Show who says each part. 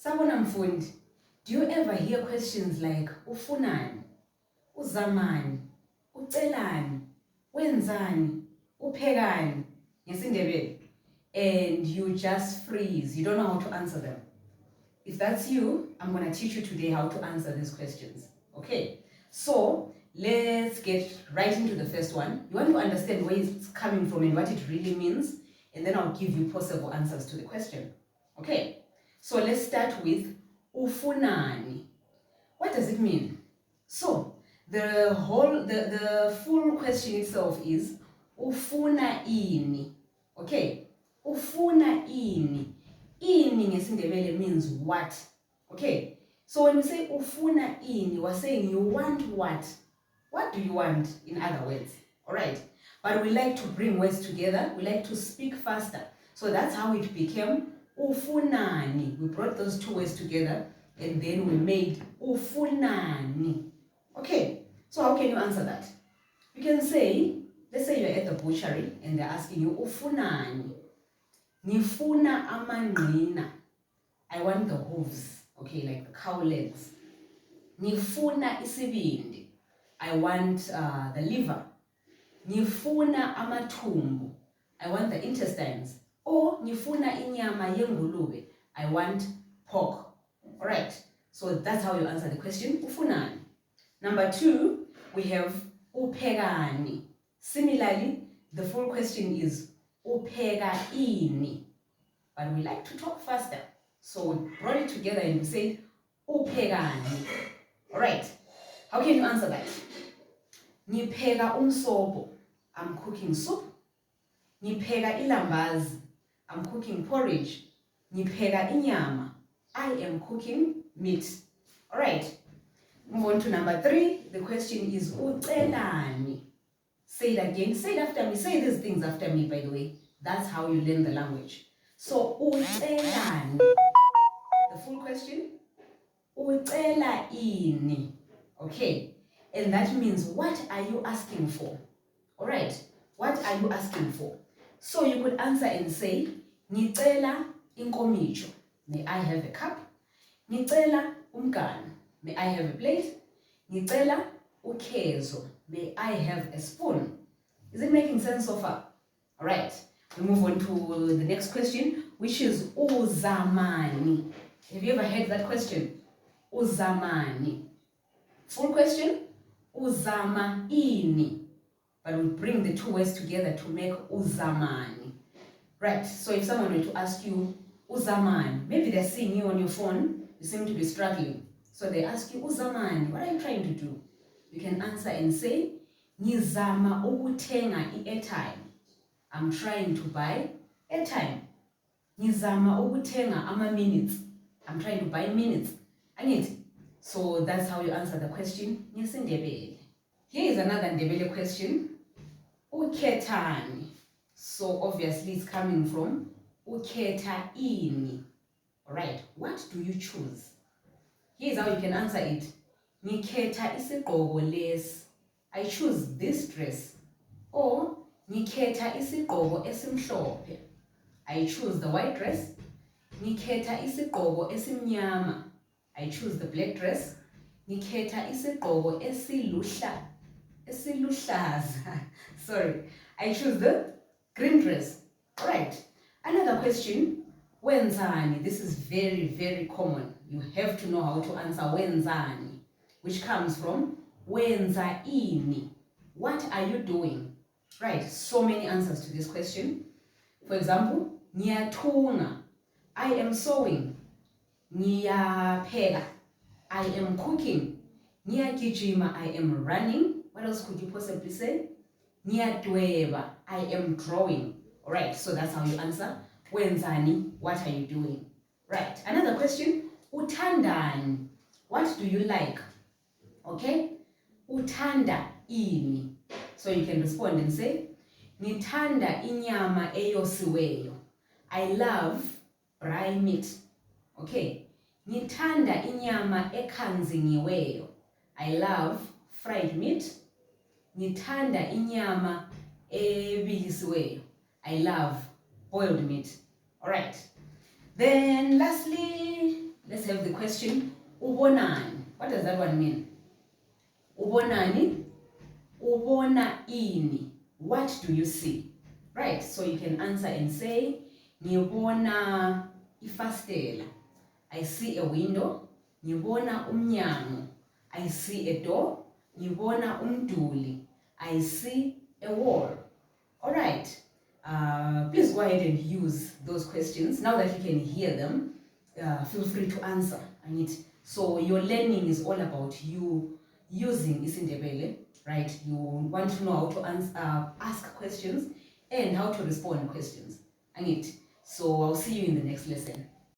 Speaker 1: Sabona mfundi, do you ever hear questions like ufunani, uzamani, ucelani, wenzani, uphekani, ngesindebele, and you just freeze, you don't know how to answer them? If that's you, I'm going to teach you today how to answer these questions. Okay, so let's get right into the first one. You want to understand where it's coming from and what it really means, and then I'll give you possible answers to the question. Okay, so let's start with ufunani. What does it mean? So the full question itself is ufuna ini. Okay, ufuna ini. Ini ngesindebele means what. Okay, so when we say ufuna ini, we're saying you want what? What do you want, in other words? All right, but we like to bring words together. We like to speak faster. So that's how it became ufunani. We brought those two words together and then we made ufunani. Okay, so how can you answer that? You can say, let's say you're at the butchery and they're asking you ufunani. Nifuna amanqina. I want the hooves, okay, like the cow legs. Nifuna isibindi. I want the liver. Nifuna amathumbu. I want the intestines. Or nifuna inyama yengulube. I want pork. All right, so that's how you answer the question, ufunani. Number 2, we have uphekani. Similarly, the full question is upheka ini. But we like to talk faster. So we brought it together and we said uphekani. All right, how can you answer that? Nipheka umsobo. I'm cooking soup. Nipheka ilambazi. I'm cooking porridge. Nipheka inyama. I am cooking meat. All right, move on to number 3. The question is ucelani. Say it again. Say it after me. Say these things after me, by the way. That's how you learn the language. So ucelani. The full question, ucela ini. Okay, and that means what are you asking for? All right, what are you asking for? So you could answer and say ngicela inkomicho. May I have a cup? Ngicela umganu. May I have a plate? Ngicela ukhezo. May I have a spoon? Is it making sense so far? All right, we move on to the next question, which is uzamani. Have you ever heard that question? Uzamani. Full question, uzama ini. But we bring the two words together to make uzamani. Right, so if someone were to ask you uzamani, maybe they're seeing you on your phone, you seem to be struggling. So they ask you uzamani, what are you trying to do? You can answer and say ngizama ukuthenga i-airtime. I'm trying to buy airtime. Ngizama ukuthenga ama-minutes. I'm trying to buy minutes. So that's how you answer the question ngesindebele. Here is another Ndebele question. Ukhethani. So obviously it's coming from ukhetha ini. Alright, what do you choose? Here's how you can answer it. Ngikhetha isigqoko lesi. I choose this dress. Or ngikhetha isigqoko esimhlophe. I choose the white dress. Ngikhetha isigqoko esimnyama. I choose the black dress. Ngikhetha isigqoko esiluhlaza. Sorry, I choose the green dress. All right, another question, wenzani. This is very, very common. You have to know how to answer wenzani, which comes from wenza ini. What are you doing? Right, so many answers to this question. For example, ngiyathunga. I am sewing. Ngiyapheka. I am cooking. Ngiyagijima. I am running. What else could you possibly say? Ngiyadweba. I am drawing. All right, so that's how you answer. Wenzani, what are you doing? Right, another question. Uthandani. What do you like? Okay, uthanda ini. So you can respond and say, ngithanda inyama eyosiweyo. I love dry meat. Okay, ngithanda inyama ekhanzingiweyo. I love fried meat. Ngithanda inyama ebilisiweyo. I love boiled meat. All right. Then lastly, let's question, ubonani. What does that one mean? Ubonani, ubona ini. What do you see? Right, so you can answer and say, ngibona ifastela. I see a window. Ngibona umnyango. I see a door. Ngibona umduli. I see a wall. All right. Please go ahead and use those questions. Now that you can hear them, feel free to answer. So your learning is all about you using isiNdebele, right? You want to know how to ask questions and how to respond questions. So I'll see you in the next lesson.